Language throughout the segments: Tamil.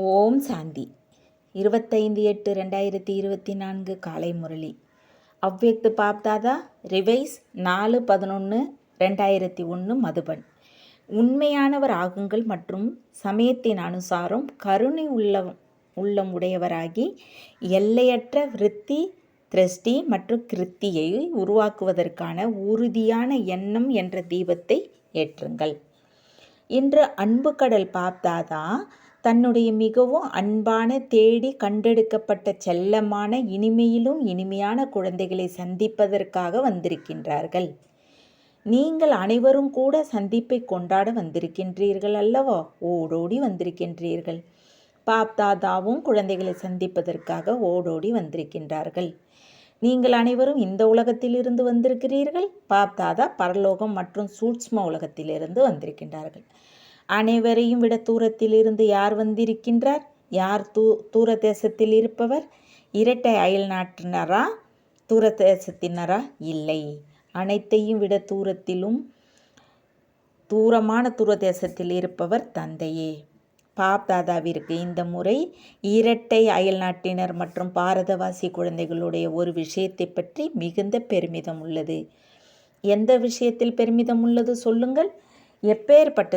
ஓம் சாந்தி. 25/8/2024 காலை முரளி. அவ்யக்த பாப்தாதா ரிவைஸ் 4/11/2001 மதுபன். உண்மையானவர் ஆகுங்கள் மற்றும் சமயத்தின் அனுசாரம் கருணை உள்ளம் உடையவராகி எல்லையற்ற விருத்தி, திருஷ்டி மற்றும் கிருத்தியை உருவாக்குவதற்கான உறுதியான எண்ணம் என்ற தீபத்தை ஏற்றுங்கள். இன்று அன்பு கடல் பாப்தாதா தன்னுடைய மிகவும் அன்பான, தேடி கண்டெடுக்கப்பட்ட செல்லமான, இனிமையிலும் இனிமையான குழந்தைகளை சந்திப்பதற்காக வந்திருக்கின்றார்கள். நீங்கள் அனைவரும் கூட சந்திப்பை கொண்டாட வந்திருக்கின்றீர்கள் அல்லவா? ஓடோடி வந்திருக்கின்றீர்கள். பாப்தாதாவும் குழந்தைகளை சந்திப்பதற்காக ஓடோடி வந்திருக்கின்றார்கள். நீங்கள் அனைவரும் இந்த உலகத்திலிருந்து வந்திருக்கிறீர்கள். பாப்தாதா பரலோகம் மற்றும் சூட்ச்ம உலகத்திலிருந்து வந்திருக்கின்றார்கள். அனைவரையும் விட தூரத்தில் இருந்து யார் வந்திருக்கின்றார்? யார் தூர தேசத்தில் இருப்பவர்? இரட்டை அயல் நாட்டினரா? தூர தேசத்தினரா? இல்லை, அனைத்தையும் விட தூரமான தூர தேசத்தில் இருப்பவர் தந்தையே. பாப்தாதாவிற்கு இந்த முறை இரட்டை அயல் நாட்டினர் மற்றும் பாரதவாசி குழந்தைகளுடைய ஒரு விஷயத்தை பற்றி மிகுந்த பெருமிதம் உள்ளது. எந்த விஷயத்தில் பெருமிதம் உள்ளது சொல்லுங்கள்? எப்பேற்பட்ட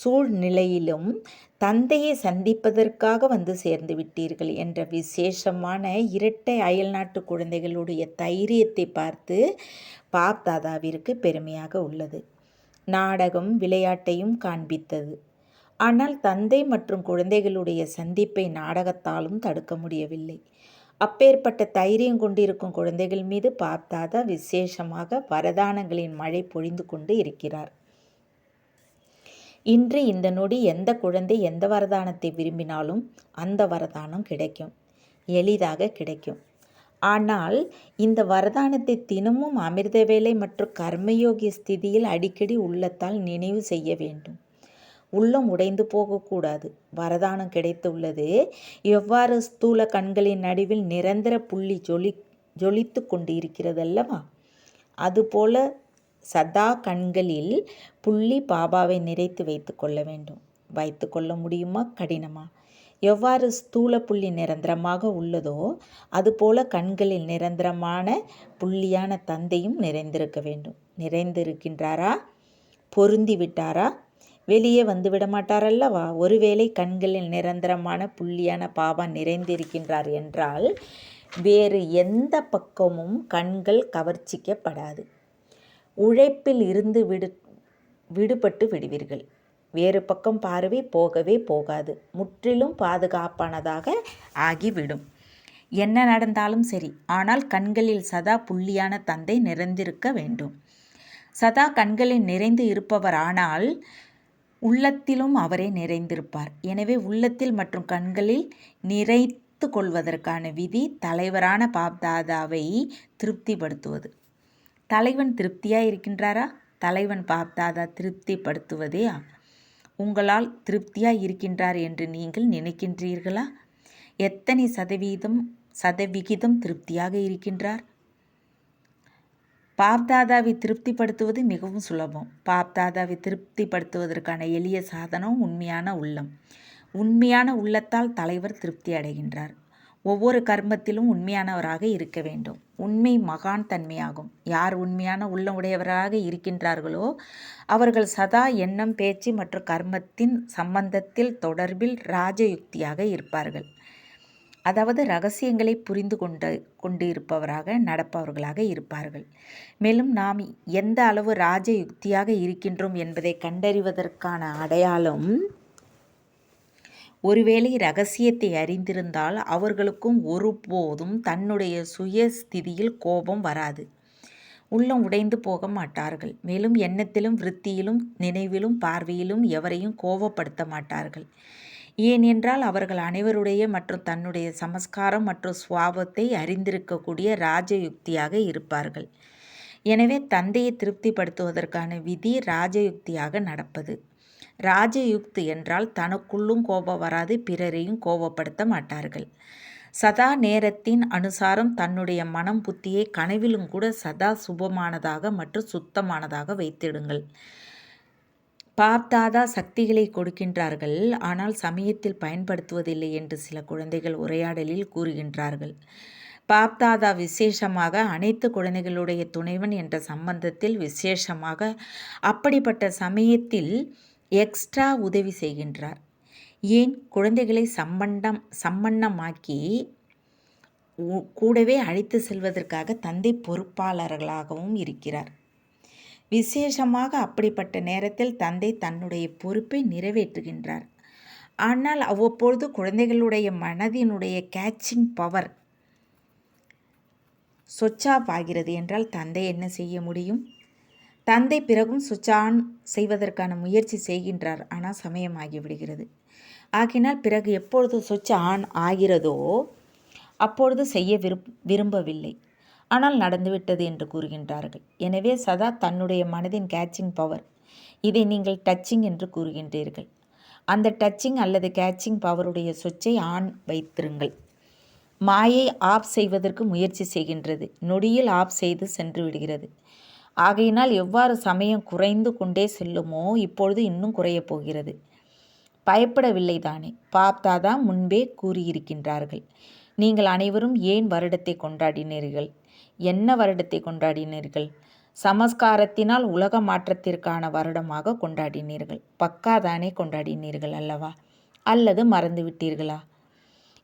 சூழ்நிலையிலும் தந்தையை சந்திப்பதற்காக வந்து சேர்ந்து விட்டீர்கள் என்ற விசேஷமான இரட்டை அயல்நாட்டு குழந்தைகளுடைய தைரியத்தை பார்த்து பாப்தாதாவிற்கு பெருமையாக உள்ளது. நாடகம் விளையாட்டையும் காண்பித்தது. ஆனால் தந்தை மற்றும் குழந்தைகளுடைய சந்திப்பை நாடகத்தாலும் தடுக்க முடியவில்லை. அப்பேற்பட்ட தைரியம் கொண்டிருக்கும் குழந்தைகள் மீது பாப்தாதா விசேஷமாக வரதானங்களின் மழை பொழிந்து கொண்டு இருக்கிறார். இன்று இந்த நொடி எந்த குழந்தை எந்த வரதானத்தை விரும்பினாலும் அந்த வரதானம் கிடைக்கும், எளிதாக கிடைக்கும். ஆனால் இந்த வரதானத்தை தினமும் அமிர்த வேலை மற்றும் கர்மயோகி ஸ்திதியில் அடிக்கடி உள்ளத்தால் நினைவு செய்ய வேண்டும். உள்ளம் உடைந்து போகக்கூடாது. வரதானம் கிடைத்துள்ளது எவ்வாறு ஸ்தூல கண்களின் நடுவில் நிரந்தர புள்ளி ஜொலித்து கொண்டு இருக்கிறது அல்லவா? அதுபோல சதா கண்களில் புள்ளி பாபாவை நிறைத்து வைத்து கொள்ள வேண்டும். வைத்து கொள்ள முடியுமா? கடினமா? எவ்வாறு ஸ்தூல புள்ளி நிரந்தரமாக உள்ளதோ அதுபோல கண்களில் நிரந்தரமான புள்ளியான தந்தையும் நிறைந்திருக்க வேண்டும். நிறைந்திருக்கின்றாரா? பொருந்தி விட்டாரா? வெளியே வந்துவிட மாட்டாரல்லவா? ஒருவேளை கண்களில் நிரந்தரமான புள்ளியான பாபா நிறைந்திருக்கின்றார் என்றால் வேறு எந்த பக்கமும் கண்கள் கவர்ச்சிக்கப்படாது. உழைப்பில் இருந்து விடுபட்டு விடுவீர்கள். வேறு பக்கம் பார்வை போகவே போகாது. முற்றிலும் பாதுகாப்பானதாக ஆகிவிடும். என்ன நடந்தாலும் சரி, ஆனால் கண்களில் சதா புள்ளியான தந்தை நிறைந்திருக்க வேண்டும். சதா கண்களில் நிறைந்து இருப்பவர் ஆனால் உள்ளத்திலும் அவரே நிறைந்திருப்பார். எனவே உள்ளத்தில் மற்றும் கண்களில் நிறைத்து கொள்வதற்கான விதி தலைவரான பாப்தாதாவை திருப்திப்படுத்துவது. தலைவன் திருப்தியாக இருக்கின்றாரா? தலைவன் பாப்தாதா திருப்திப்படுத்துவதே. உங்களால் திருப்தியாக இருக்கின்றார் என்று நீங்கள் நினைக்கின்றீர்களா? எத்தனை சதவிகிதம் திருப்தியாக இருக்கின்றார்? பாப்தாதாவை திருப்திப்படுத்துவது மிகவும் சுலபம். பாப்தாதாவை திருப்திப்படுத்துவதற்கான எளிய சாதனம் உண்மையான உள்ளம். உண்மையான உள்ளத்தால் தலைவர் திருப்தி அடைகின்றார். ஒவ்வொரு கர்மத்திலும் உண்மையானவராக இருக்க வேண்டும். உண்மை மகான் தன்மையாகும். யார் உண்மையான உள்ளம் உடையவராக இருக்கின்றார்களோ அவர்கள் சதா எண்ணம், பேச்சு மற்றும் கர்மத்தின் சம்பந்தத்தில் தொடர்பில் ராஜயுக்தியாக இருப்பார்கள். அதாவது ரகசியங்களை புரிந்து கொண்டு இருப்பவராக நடப்பவர்களாக இருப்பார்கள். மேலும் நாம் எந்த அளவு ராஜயுக்தியாக இருக்கின்றோம் என்பதை கண்டறிவதற்கான அடையாளம், ஒருவேளை ரகசியத்தை அறிந்திருந்தால் அவர்களுக்கும் ஒருபோதும் தன்னுடைய சுய ஸ்திதியில் கோபம் வராது. உள்ளம் உடைந்து போக மாட்டார்கள். மேலும் எண்ணத்திலும் விருத்தியிலும் நினைவிலும் பார்வையிலும் எவரையும் கோபப்படுத்த மாட்டார்கள். ஏனென்றால் அவர்கள் அனைவருடைய மற்றும் தன்னுடைய சமஸ்காரம் மற்றும் சுவாபத்தை அறிந்திருக்கக்கூடிய ராஜயுக்தியாக இருப்பார்கள். எனவே தந்தையை திருப்திப்படுத்துவதற்கான விதி ராஜயுக்தியாக நடப்பது. ராஜயுக்தி என்றால் தனக்குள்ளும் கோபம் வராது, பிறரையும் கோபப்படுத்த மாட்டார்கள். சதா நேரத்தின் அனுசாரம் தன்னுடைய மனம் புத்தியை கனவிலும் கூட சதா சுபமானதாக மற்றும் சுத்தமானதாக வைத்திடுங்கள். பாப் தாதா சக்திகளை கொடுக்கின்றார்கள், ஆனால் சமயத்தில் பயன்படுத்துவதில்லை என்று சில குழந்தைகள் உரையாடலில் கூறுகின்றார்கள். பாப் தாதா விசேஷமாக அனைத்து குழந்தைகளுடைய துணைவன் என்ற சம்பந்தத்தில் விசேஷமாக அப்படிப்பட்ட சமயத்தில் எக்ஸ்ட்ரா உதவி செய்கின்றார். ஏன் குழந்தைகளை சம்பன்னமாக்கி கூடவே அழைத்து செல்வதற்காக தந்தை பொறுப்பாளர்களாகவும் இருக்கிறார். விசேஷமாக அப்படிப்பட்ட நேரத்தில் தந்தை தன்னுடைய பொறுப்பை நிறைவேற்றுகின்றார். ஆனால் அவ்வப்பொழுது குழந்தைகளுடைய மனதினுடைய கேட்சிங் பவர் சுவிட்ச் ஆஃப் ஆகிறது என்றால் தந்தை என்ன செய்ய முடியும்? தந்தை பிறகும் சுவிட்ச் ஆன் செய்வதற்கான முயற்சி செய்கின்றார், ஆனால் சமயமாகிவிடுகிறது. ஆகினால் பிறகு எப்பொழுது சுவிட்ச் ஆன் ஆகிறதோ அப்பொழுது செய்ய விரும்பவில்லை, ஆனால் நடந்துவிட்டது என்று கூறுகின்றார்கள். எனவே சதா தன்னுடைய மனதின் கேட்சிங் பவர், இதை நீங்கள் டச்சிங் என்று கூறுகின்றீர்கள். அந்த டச்சிங் அல்லது கேட்சிங் பவருடைய சுவிட்சை ஆன் வைத்திருங்கள். மாயை ஆஃப் செய்வதற்கு முயற்சி செய்கின்றது, நொடியில் ஆஃப் செய்து சென்று விடுகிறது. ஆகையினால் எவ்வாறு சமயம் குறைந்து கொண்டே செல்லுமோ இப்பொழுது இன்னும் குறையப் போகிறது. பயப்படவில்லை தானே? பாப் தாதா முன்பே கூறியிருக்கின்றார்கள். நீங்கள் அனைவரும் ஏன் வருடத்தை கொண்டாடினீர்கள்? என்ன வருடத்தை கொண்டாடினீர்கள்? சமஸ்காரத்தினால் உலக மாற்றத்திற்கான வருடமாக கொண்டாடினீர்கள். பக்காதானே கொண்டாடினீர்கள் அல்லவா? அல்லது மறந்துவிட்டீர்களா?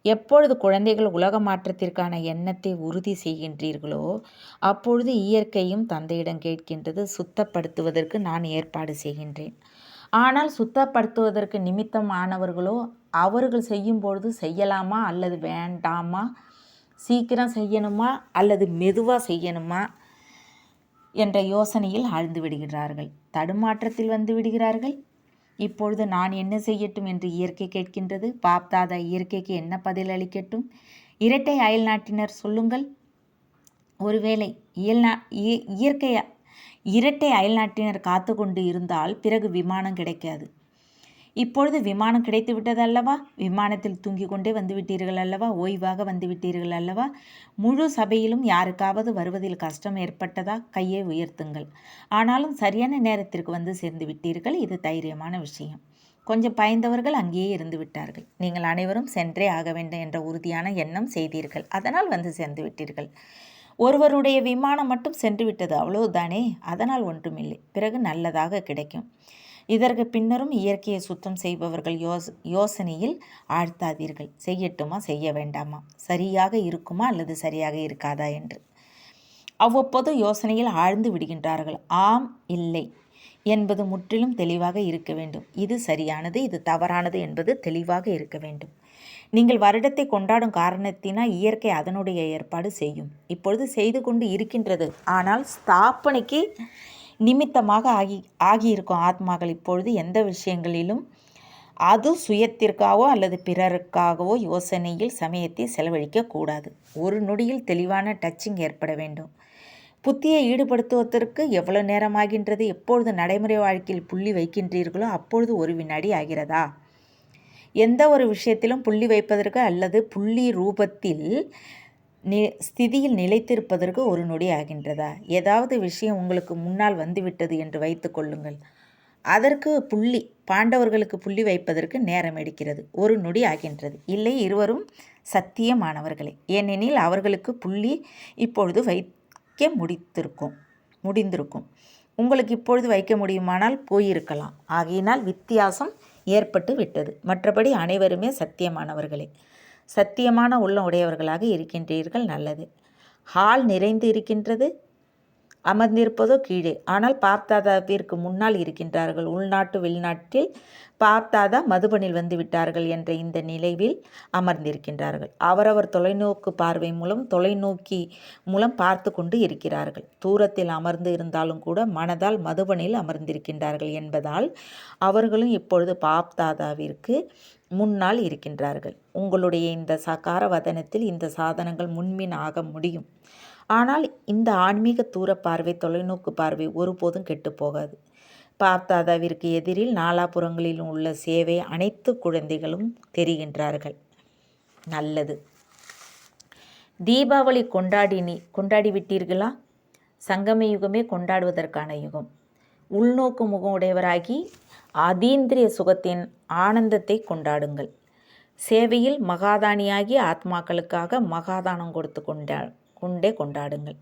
எப்பொழுது குழந்தைகள் உலக மாற்றத்திற்கான எண்ணத்தை உறுதி செய்கின்றீர்களோ அப்பொழுது இயற்கையும் தந்தையிடம் கேட்கின்றது, சுத்தப்படுத்துவதற்கு நான் ஏற்பாடு செய்கின்றேன். ஆனால் சுத்தப்படுத்துவதற்கு நிமித்தமானவர்களோ அவர்கள் செய்யும் பொழுது செய்யலாமா அல்லது வேண்டாமா, சீக்கிரம் செய்யணுமா அல்லது மெதுவாக செய்யணுமா என்ற யோசனையில் ஆழ்ந்து விடுகிறார்கள். தடுமாற்றத்தில் வந்து விடுகிறார்கள். இப்பொழுது நான் என்ன செய்யட்டும் என்று இயற்கை கேட்கின்றது. பாப் தாதா இயற்கைக்கு என்ன பதில் அளிக்கட்டும்? இரட்டை அயல் நாட்டினர் சொல்லுங்கள். ஒருவேளை இயற்கை இரட்டை அயல்நாட்டினர் காத்து கொண்டு இருந்தால் பிறகு விமானம் கிடைக்காது. இப்பொழுது விமானம் கிடைத்து விட்டது அல்லவா? விமானத்தில் தூங்கிக் கொண்டே வந்துவிட்டீர்கள் அல்லவா? ஓய்வாக வந்துவிட்டீர்கள் அல்லவா? முழு சபையிலும் யாருக்காவது வருவதில் கஷ்டம் ஏற்பட்டதா? கையை உயர்த்துங்கள். ஆனாலும் சரியான நேரத்திற்கு வந்து சேர்ந்து விட்டீர்கள். இது தைரியமான விஷயம். கொஞ்சம் பயந்தவர்கள் அங்கேயே இருந்து விட்டார்கள். நீங்கள் அனைவரும் சென்றே ஆக வேண்டும் என்ற உறுதியான எண்ணம் செய்தீர்கள். அதனால் வந்து சேர்ந்து விட்டீர்கள். ஒருவருடைய விமானம் மட்டும் சென்று விட்டது, அவ்வளவுதானே. அதனால் ஒன்றுமில்லை. பிறகு நல்லதாக கிடைக்கும். இதற்கு பின்னரும் இயற்கையை சுத்தம் செய்பவர்கள் யோசனையில் ஆழ்த்தாதீர்கள். செய்யட்டுமா செய்ய வேண்டாமா, சரியாக இருக்குமா அல்லது சரியாக இருக்காதா என்று அவ்வப்போது யோசனையில் ஆழ்ந்து விடுகின்றார்கள். ஆம் இல்லை என்பது முற்றிலும் தெளிவாக இருக்க வேண்டும். இது சரியானது, இது தவறானது என்பது தெளிவாக இருக்க வேண்டும். நீங்கள் வருடத்தை கொண்டாடும் காரணத்தினால் இயற்கை அதனுடைய ஏற்பாடு செய்யும். இப்பொழுது செய்து கொண்டு இருக்கின்றது. ஆனால் ஸ்தாபனைக்கு நிமித்தமாக ஆகியிருக்கும் ஆத்மாக்கள் இப்பொழுது எந்த விஷயங்களிலும் அது சுயத்திற்காகவோ அல்லது பிறருக்காகவோ யோசனையில் சமயத்தை செலவழிக்கக்கூடாது. ஒரு நொடியில் தெளிவான டச்சிங் ஏற்பட வேண்டும். புத்தியை ஈடுபடுத்துவதற்கு எவ்வளவு நேரமாகின்றது? எப்பொழுது நடைமுறை வாழ்க்கையில் புள்ளி வைக்கின்றீர்களோ அப்பொழுது ஒரு வினாடி ஆகிறதா? எந்த ஒரு விஷயத்திலும் புள்ளி வைப்பதற்கு அல்லது புள்ளி ரூபத்தில் ஸ்திதியில் நிலைத்திருப்பதற்கு ஒரு நொடி ஆகின்றதா? ஏதாவது விஷயம் உங்களுக்கு முன்னால் வந்துவிட்டது என்று வைத்து கொள்ளுங்கள். அதற்கு புள்ளி, பாண்டவர்களுக்கு புள்ளி வைப்பதற்கு நேரம் எடுக்கிறது, ஒரு நொடி ஆகின்றது. இல்லை, இருவரும் சத்தியமானவர்களே. ஏனெனில் அவர்களுக்கு புள்ளி இப்பொழுது வைக்க முடிந்திருக்கும். உங்களுக்கு இப்பொழுது வைக்க முடியுமானால் போயிருக்கலாம். ஆகையினால் வித்தியாசம் ஏற்பட்டு விட்டது. மற்றபடி அனைவருமே சத்தியமானவர்களே. சத்தியமான உள்ளம் உடையவர்களாக இருக்கின்றீர்கள். நல்லது. ஹால் நிறைந்து இருக்கின்றது. அமர்ந்திருப்பதோ கீழே. ஆனால் பாப் தாதாவிற்கு முன்னால் இருக்கின்றார்கள். உள்நாட்டு வெளிநாட்டில் பாப் தாதா மதுபனில் வந்து விட்டார்கள் என்ற இந்த நிலைவில் அமர்ந்திருக்கின்றார்கள். அவரவர் தொலைநோக்கு பார்வை தொலைநோக்கி மூலம் பார்த்து கொண்டு இருக்கிறார்கள். தூரத்தில் அமர்ந்து இருந்தாலும் கூட மனதால் மதுபனில் அமர்ந்திருக்கின்றார்கள் என்பதால் அவர்களும் இப்பொழுது பாப் தாதாவிற்கு முன்னால் இருக்கின்றார்கள். உங்களுடைய இந்த சகார வதனத்தில் இந்த சாதனங்கள் முன்மின் ஆக முடியும். ஆனால் இந்த ஆன்மீக தூர பார்வை, தொலைநோக்கு பார்வை ஒருபோதும் கெட்டுப்போகாது. பாப் தாதாவிற்கு எதிரில் நாலாபுறங்களிலும் உள்ள சேவை அனைத்து குழந்தைகளும் தெரிகின்றார்கள். நல்லது. தீபாவளி கொண்டாடிவிட்டீர்களா? சங்கம யுகமே கொண்டாடுவதற்கான யுகம். உள்நோக்கு முகம் உடையவராகி அதீந்திரிய சுகத்தின் ஆனந்தத்தை கொண்டாடுங்கள். சேவையில் மகாதானியாகி ஆத்மாக்களுக்காக மகாதானம் கொடுத்து கொண்டே கொண்டாடுங்கள்.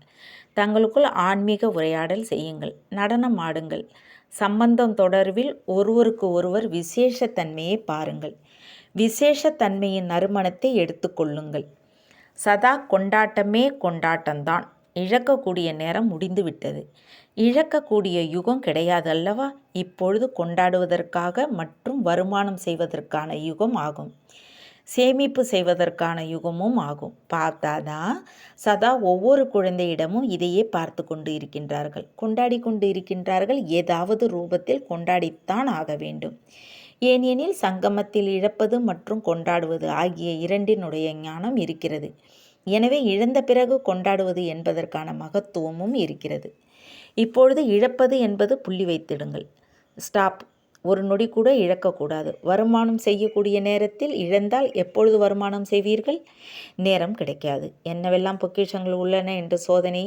தங்களுக்குள் ஆன்மீக உரையாடல் செய்யுங்கள். நடனம் ஆடுங்கள். சம்பந்தம் தொடர்பில் ஒருவருக்கு ஒருவர் விசேஷத்தன்மையை பாருங்கள். விசேஷத்தன்மையின் நறுமணத்தை எடுத்துக்கொள்ளுங்கள். சதா கொண்டாட்டமே கொண்டாட்டம்தான். இழக்கக்கூடிய நேரம் முடிந்துவிட்டது. இழக்கக்கூடிய யுகம் கிடையாது அல்லவா? இப்பொழுது கொண்டாடுவதற்காக மற்றும் வருமானம் செய்வதற்கான யுகம் ஆகும். சேமிப்பு செய்வதற்கான யுகமும் ஆகும். பார்த்தாதா சதா ஒவ்வொரு குழந்தையிடமும் இதையே பார்த்து கொண்டு இருக்கின்றார்கள், கொண்டாடி கொண்டு இருக்கின்றார்கள். ஏதாவது ரூபத்தில் கொண்டாடித்தான் ஆக வேண்டும். ஏனெனில் சங்கமத்தில் இழப்பது மற்றும் கொண்டாடுவது ஆகிய இரண்டினுடைய ஞானம் இருக்கிறது. எனவே இழந்த பிறகு கொண்டாடுவது என்பதற்கான மகத்துவமும் இருக்கிறது. இப்பொழுது இழப்பது என்பது புள்ளி வைத்திடுங்கள். ஸ்டாப். ஒரு நொடி கூட இழக்கக்கூடாது. வருமானம் செய்யக்கூடிய நேரத்தில் இழந்தால் எப்பொழுது வருமானம் செய்வீர்கள்? நேரம் கிடைக்காது. என்னவெல்லாம் பொக்கிஷங்கள் உள்ளன என்று சோதனை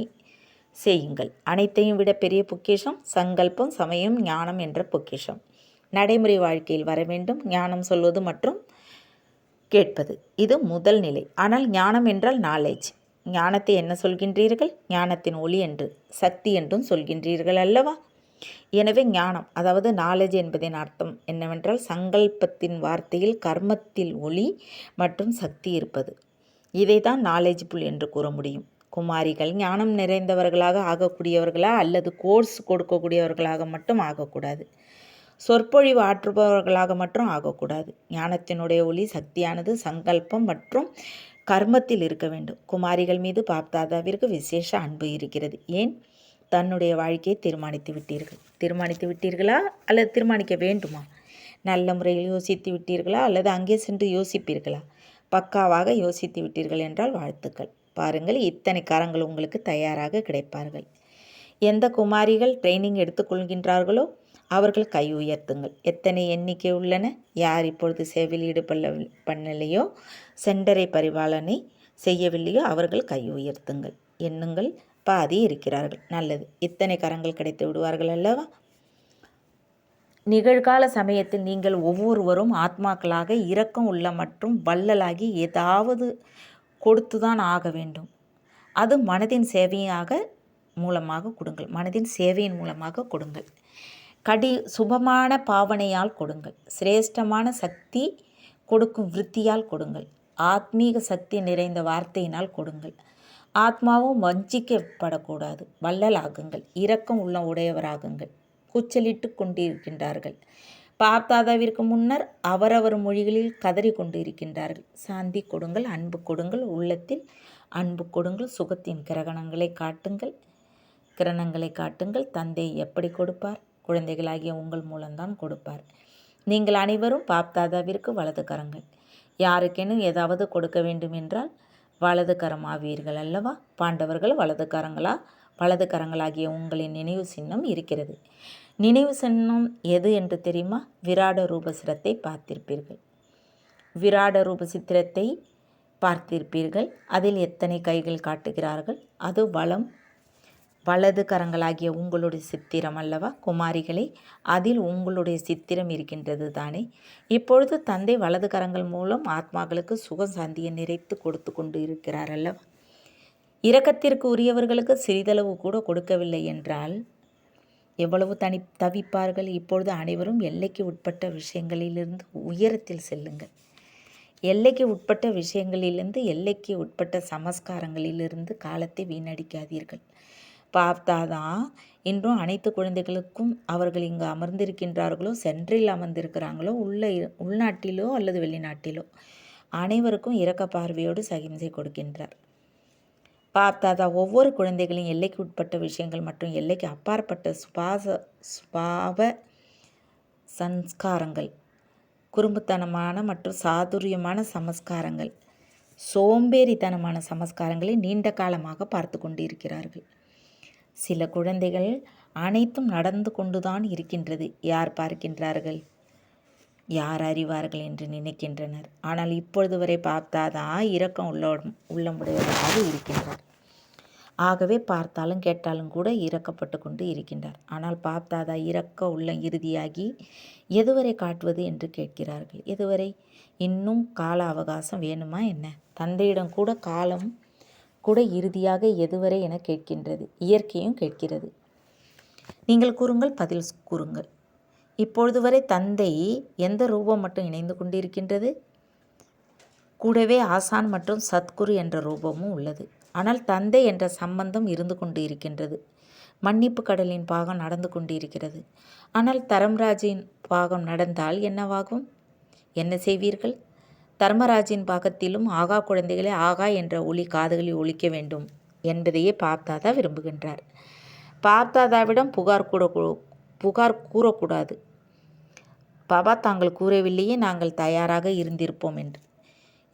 செய்யுங்கள். அனைத்தையும் விட பெரிய பொக்கிஷம் சங்கல்பம், சமயம், ஞானம் என்ற பொக்கிஷம் நடைமுறை வாழ்க்கையில் வர வேண்டும். ஞானம் சொல்வது மற்றும் கேட்பது இது முதல் நிலை. ஆனால் ஞானம் என்றால் நாலேஜ். ஞானத்தை என்ன சொல்கின்றீர்கள்? ஞானத்தின் ஒளி என்று, சக்தி என்றும் சொல்கின்றீர்கள் அல்லவா? எனவே ஞானம் அதாவது நாலேஜ் என்பதின் அர்த்தம் என்னவென்றால் சங்கல்பத்தின் வார்த்தையில் கர்மத்தில் ஒளி மற்றும் சக்தி இருப்பது. இதை தான் நாலேஜ்புல் என்று கூற முடியும். குமாரிகள் ஞானம் நிறைந்தவர்களாக ஆகக்கூடியவர்களா அல்லது கோர்ஸ் கொடுக்கக்கூடியவர்களாக மட்டும் ஆகக்கூடாது. சொற்பொழிவு ஆற்றுபவர்களாக மட்டும் ஆகக்கூடாது. ஞானத்தினுடைய ஒளி சக்தியானது சங்கல்பம் மற்றும் கர்மத்தில் இருக்க வேண்டும். குமாரிகள் மீது பாப்தாதாவிற்கு விசேஷ அன்பு இருக்கிறது. ஏன்? தன்னுடைய வாழ்க்கையை தீர்மானித்து விட்டீர்களா அல்லது தீர்மானிக்க வேண்டுமா? நல்ல முறையில் யோசித்து விட்டீர்களா அல்லது அங்கே சென்று யோசிப்பீர்களா? பக்காவாக யோசித்து விட்டீர்கள் என்றால் வாழ்த்துக்கள். பாருங்கள், இத்தனை காரங்கள் உங்களுக்கு தயாராக கிடைப்பார்கள். எந்த குமாரிகள் ட்ரைனிங் எடுத்துக்கொள்கின்றார்களோ அவர்கள் கை உயர்த்துங்கள். எத்தனை எண்ணிக்கை உள்ளன? யார் இப்பொழுது சேவையில் பண்ணலையோ, சென்டரை பரிபாலனை செய்யவில்லையோ அவர்கள் கை உயர்த்துங்கள். எண்ணுங்கள், பாதி இருக்கிறார்கள். நல்லது. இத்தனை கரங்கள் கிடைத்து விடுவார்கள் அல்லவா? நிகழ்கால சமயத்தில் நீங்கள் ஒவ்வொருவரும் ஆத்மாக்களாக இரக்கம் உள்ள மற்றும் வள்ளலாகி ஏதாவது கொடுத்துதான் ஆக வேண்டும். அது மனதின் மூலமாக கொடுங்கள். மனதின் சேவையின் மூலமாக கொடுங்கள். சுபமான பாவனையால் கொடுங்கள். சிரேஷ்டமான சக்தி கொடுக்கும் விருத்தியால் கொடுங்கள். ஆத்மீக சக்தி நிறைந்த வார்த்தையினால் கொடுங்கள். ஆத்மாவும் வஞ்சிக்கப்படக்கூடாது. வள்ளலாகுங்கள். இரக்கம் உள்ள உடையவராகுங்கள். கூச்சலிட்டு கொண்டிருக்கின்றார்கள். பாப்தாதாவிற்கு முன்னர் அவரவர் மொழிகளில் கதறி கொண்டு இருக்கின்றார்கள். சாந்தி கொடுங்கள், அன்பு கொடுங்கள், உள்ளத்தில் அன்பு கொடுங்கள், சுகத்தின் கிரணங்களை காட்டுங்கள். தந்தை எப்படி கொடுப்பார்? குழந்தைகளாகிய உங்கள் மூலம்தான் கொடுப்பார். நீங்கள் அனைவரும் பாப்தாதாவிற்கு வலது கரங்கள். யாருக்கேனும் ஏதாவது கொடுக்க வேண்டும் என்றால் வலது கரமாவீர்கள் அல்லவா? பாண்டவர்கள் வலது கரங்களாகிய உங்களின் நினைவு சின்னம் இருக்கிறது. நினைவு சின்னம் எது என்று தெரியுமா? விராட ரூப சிரத்தை பார்த்திருப்பீர்கள். விராட ரூப சித்திரத்தை பார்த்திருப்பீர்கள். அதில் எத்தனை கைகள் காட்டுகிறார்கள்? அது வலது கரங்களாகிய உங்களுடைய சித்திரம் அல்லவா? குமாரிகளே, அதில் உங்களுடைய சித்திரம் இருக்கின்றது தானே? இப்பொழுது தந்தை வலது கரங்கள் மூலம் ஆத்மாக்களுக்கு சுக சாந்தியை நிறைத்து கொடுத்து கொண்டு இருக்கிறார் அல்லவா? இரக்கத்திற்கு உரியவர்களுக்கு சிறிதளவு கூட கொடுக்கவில்லை என்றால் எவ்வளவு தவிப்பார்கள். இப்பொழுது அனைவரும் எல்லைக்கு உட்பட்ட விஷயங்களிலிருந்து உயரத்தில் செல்லுங்கள். எல்லைக்கு உட்பட்ட விஷயங்களிலிருந்து எல்லைக்கு உட்பட்ட சமஸ்காரங்களிலிருந்து காலத்தை வீணடிக்காதீர்கள். பார்த்தாதா இன்றும் அனைத்து குழந்தைகளுக்கும் அவர்கள் இங்கு அமர்ந்திருக்கின்றார்களோ, சென்றில் அமர்ந்திருக்கிறாங்களோ, உள்நாட்டிலோ அல்லது வெளிநாட்டிலோ, அனைவருக்கும் இரக்க பார்வையோடு சகிம்சை கொடுக்கின்றார். பார்த்தாதா ஒவ்வொரு குழந்தைகளின் எல்லைக்கு உட்பட்ட விஷயங்கள் மற்றும் எல்லைக்கு அப்பாற்பட்ட சுபாவ சம்ஸ்காரங்கள், குறும்புத்தனமான மற்றும் சாதுரியமான சமஸ்காரங்கள், சோம்பேறித்தனமான சமஸ்காரங்களை நீண்ட காலமாக பார்த்து கொண்டிருக்கிறார்கள். சில குழந்தைகள் அனைத்தும் நடந்து கொண்டுதான் இருக்கின்றது. யார் பார்க்கின்றார்கள்? யார் அறிவார்கள் என்று நினைக்கின்றனர். ஆனால் இப்பொழுது வரை பார்த்தாதான் இரக்கம் உள்ளமுடையவராக இருக்கின்றார். ஆகவே பார்த்தாலும் கேட்டாலும் கூட இரக்கப்பட்டு கொண்டு இருக்கின்றார். ஆனால் பாப்தாதா இரக்க உள்ள இறுதியாகி எதுவரை காட்டுவது என்று கேட்கிறார்கள். எதுவரை? இன்னும் கால அவகாசம் வேணுமா என்ன? தந்தையிடம் கூட காலம் கூட இறுதியாக எதுவரை என கேட்கின்றது. இயற்கையும் கேட்கிறது. நீங்கள் கூறுங்கள், பதில் கூறுங்கள். இப்பொழுது வரை தந்தை எந்த ரூபம் மட்டும் இணைந்து கொண்டிருக்கின்றது? கூடவே ஆசான் மற்றும் சத்குரு என்ற ரூபமும் உள்ளது. ஆனால் தந்தை என்ற சம்பந்தம் இருந்து கொண்டு இருக்கின்றது. மன்னிப்பு கடலின் பாகம் நடந்து கொண்டு இருக்கிறது. ஆனால் தர்மராஜின் பாகம் நடந்தால் என்னவாகும்? என்ன செய்வீர்கள்? தர்மராஜின் பாகத்திலும் ஆகா குழந்தைகளே ஆகா என்ற ஒலி காதுகளில் ஒலிக்க வேண்டும் என்பதையே பாப்தாதா விரும்புகின்றார். பாப்தாதாவிடம் புகார் கூறக்கூடாது. பாபா தாங்கள் கூறவில்லையே, நாங்கள் தயாராக இருந்திருப்போம் என்று.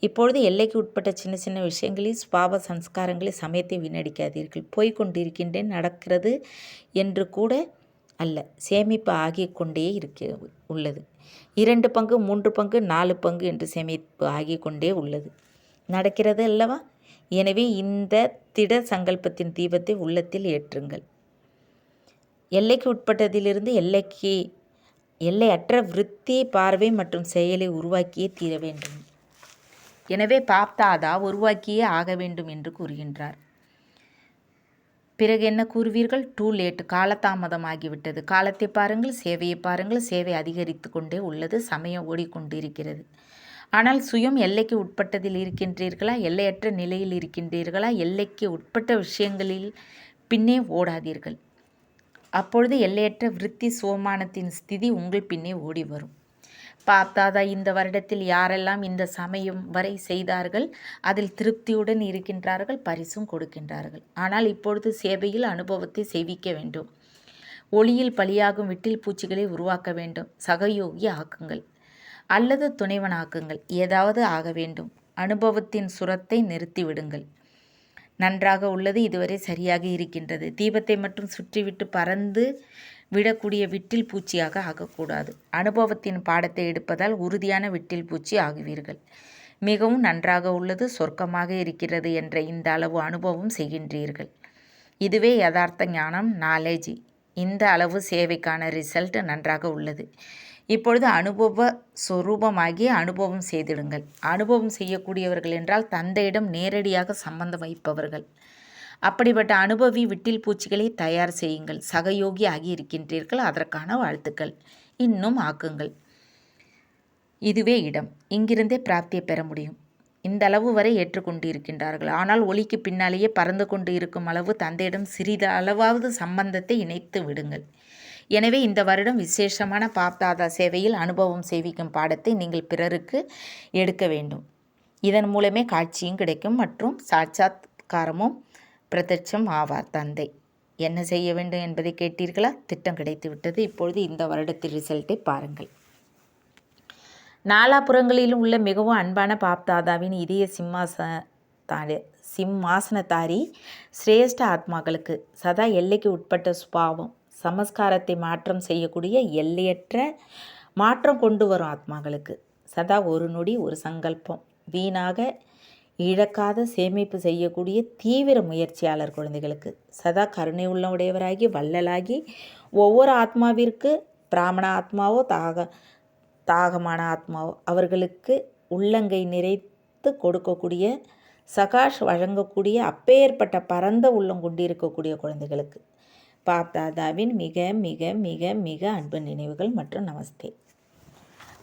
இப்பொழுது எல்லைக்கு உட்பட்ட சின்ன சின்ன விஷயங்களில் பாப சம்ஸ்காரங்களில் சமயத்தை வீணடிக்காதீர்கள். போய்கொண்டிருக்கின்றேன், நடக்கிறது என்று கூட அல்ல. சேமிப்பு ஆகிக் கொண்டே உள்ளது. 2 பங்கு 3 பங்கு 4 பங்கு என்று சேமிப்பு ஆகிக் கொண்டே உள்ளது. நடக்கிறது அல்லவா? எனவே இந்த திட சங்கல்பத்தின் தீபத்தை உள்ளத்தில் ஏற்றுங்கள். எல்லைக்கு உட்பட்டதிலிருந்து எல்லையற்ற விருத்தி, பார்வை மற்றும் செயலை உருவாக்கியே தீர வேண்டும். எனவே பாப்தாதா உருவாக்கியே ஆக வேண்டும் என்று கூறுகின்றார். பிறகு என்ன கூறுவீர்கள்? டூ லேட், காலதாமதம் ஆகிவிட்டது. காலத்தை பாருங்கள், சேவையை பாருங்கள். சேவை அதிகரித்து கொண்டே உள்ளது. சமயம் ஓடிக்கொண்டிருக்கிறது. ஆனால் சுயம் எல்லைக்கு உட்பட்டதில் இருக்கின்றீர்களா? எல்லையற்ற நிலையில் இருக்கின்றீர்களா? எல்லைக்கு உட்பட்ட விஷயங்களில் பின்னே ஓடாதீர்கள். அப்பொழுது எல்லையற்ற விருத்தி சோமானத்தின் ஸ்திதி உங்கள் பின்னே ஓடி வரும். பாப்தாதா இந்த வருடத்தில் யாரெல்லாம் இந்த சமயம் வரை செய்தார்கள், அதில் திருப்தியுடன் இருக்கின்றார்கள், பரிசும் கொடுக்கின்றார்கள். ஆனால் இப்பொழுது சேவையில் அனுபவத்தை செய்விக்க வேண்டும். ஒளியில் பலியாகும் விட்டில் பூச்சிகளை உருவாக்க வேண்டும். சகயோகி ஆக்குங்கள் அல்லது துணைவனாக்குங்கள். ஏதாவது ஆக வேண்டும். அனுபவத்தின் சுரத்தை நிறுத்திவிடுங்கள். நன்றாக உள்ளது, இதுவரை சரியாக இருக்கின்றது. தீபத்தை மட்டும் சுற்றிவிட்டு பறந்து விடக்கூடிய விட்டில் பூச்சியாக ஆகக்கூடாது. அனுபவத்தின் பாடத்தை எடுப்பதால் உறுதியான விட்டில் பூச்சி ஆகுவீர்கள். மிகவும் நன்றாக உள்ளது, சொர்க்கமாக இருக்கிறது என்ற இந்த அளவு அனுபவம் செய்கின்றீர்கள். இதுவே யதார்த்த ஞானம், நாலேஜ். இந்த அளவு சேவைக்கான ரிசல்ட் நன்றாக உள்ளது. இப்பொழுது அனுபவ சொரூபமாகி அனுபவம் செய்திடுங்கள். அனுபவம் செய்யக்கூடியவர்கள் என்றால் தந்தையிடம் நேரடியாக சம்பந்தம் வைப்பவர்கள். அப்படிப்பட்ட அனுபவி விட்டில் பூச்சிகளை தயார் செய்யுங்கள். சகயோகி ஆகி இருக்கின்றீர்கள், அதற்கான வாழ்த்துக்கள். இன்னும் ஆக்குங்கள். இதுவே இடம். இங்கிருந்தே பிராப்தியை பெற முடியும். இந்த அளவு வரை ஏற்றுக்கொண்டு இருக்கின்றார்கள். ஆனால் ஒளிக்கு பின்னாலேயே பறந்து கொண்டு இருக்கும் அளவு தந்தையிடம் சிறிது அளவாவது சம்பந்தத்தை இணைத்து விடுங்கள். எனவே இந்த வருடம் விசேஷமான பாப்தாதா சேவையில் அனுபவம் செய்விக்கும் பாடத்தை நீங்கள் பிறருக்கு எடுக்க வேண்டும். இதன் மூலமே காட்சியும் கிடைக்கும் மற்றும் சாட்சாத்காரமும் பிரத்யட்சம் ஆவார் தந்தை. என்ன செய்ய வேண்டும் என்பதை கேட்டீர்களா? திட்டம் கிடைத்து விட்டது. இப்பொழுது இந்த வருடத்தில் ரிசல்ட்டை பாருங்கள். நாலாபுறங்களிலும் உள்ள மிகவும் அன்பான பாப்தாதாவின் இதய சிம்மாசனதாரி சிரேஷ்ட ஆத்மாக்களுக்கு சதா எல்லைக்கு உட்பட்ட சுபாவம், சமஸ்காரத்தை மாற்றம் செய்யக்கூடிய எல்லையற்ற மாற்றம் கொண்டு வரும் ஆத்மாக்களுக்கு சதா ஒரு நொடி ஒரு சங்கல்பம், வீணாக இழக்காத சேமிப்பு செய்யக்கூடிய தீவிர முயற்சியாளர் குழந்தைகளுக்கு சதா கருணை உள்ள உடையவராகி வள்ளலாகி ஒவ்வொரு ஆத்மாவிற்கு பிராமண ஆத்மாவோ தாகமான ஆத்மாவோ அவர்களுக்கு உள்ளங்கை நிறைத்து கொடுக்கக்கூடிய சகாஷ் வழங்கக்கூடிய அப்பேற்பட்ட பரந்த உள்ளம் கொண்டிருக்கக்கூடிய குழந்தைகளுக்கு பாப்தாதாவின் மிக மிக மிக மிக அன்பு நினைவுகள் மற்றும் நமஸ்தே.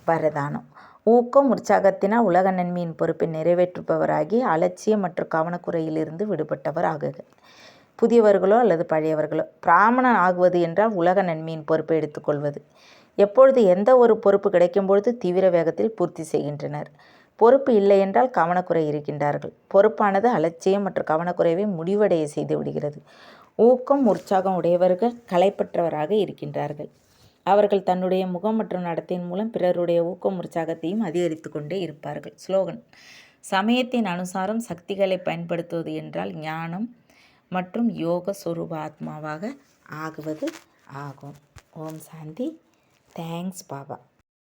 வரதானம். ஊக்கம் உற்சாகத்தினால் உலக நன்மையின் பொறுப்பை நிறைவேற்றுபவராகி அலட்சியம் மற்றும் கவனக்குறையிலிருந்து விடுபட்டவர் ஆகுக. புதியவர்களோ அல்லது பழையவர்களோ பிராமணன் ஆகுவது என்றால் உலக நன்மையின் பொறுப்பை எடுத்துக்கொள்வது. எப்பொழுது எந்த ஒரு பொறுப்பு கிடைக்கும் பொழுது தீவிர வேகத்தில் பூர்த்தி செய்கின்றனர். பொறுப்பு இல்லை என்றால் கவனக்குறை இருக்கின்றார்கள். பொறுப்பானது அலட்சியம் மற்றும் கவனக்குறைவை முடிவடைய செய்து விடுகிறது. ஊக்கம் உற்சாகம் உடையவர்கள் களைப்பற்றவராக இருக்கின்றார்கள். அவர்கள் தன்னுடைய முகம் மற்றும் நடத்தையின் மூலம் பிறருடைய ஊக்கம் உற்சாகத்தையும் அதிகரித்து கொண்டே இருப்பார்கள். ஸ்லோகன். சமயத்தின் அனுசாரம் சக்திகளை பயன்படுத்துவது என்றால் ஞானம் மற்றும் யோக சொரூப ஆத்மாவாக ஆகுவது ஆகும். ஓம் சாந்தி. தேங்க்ஸ் பாபா.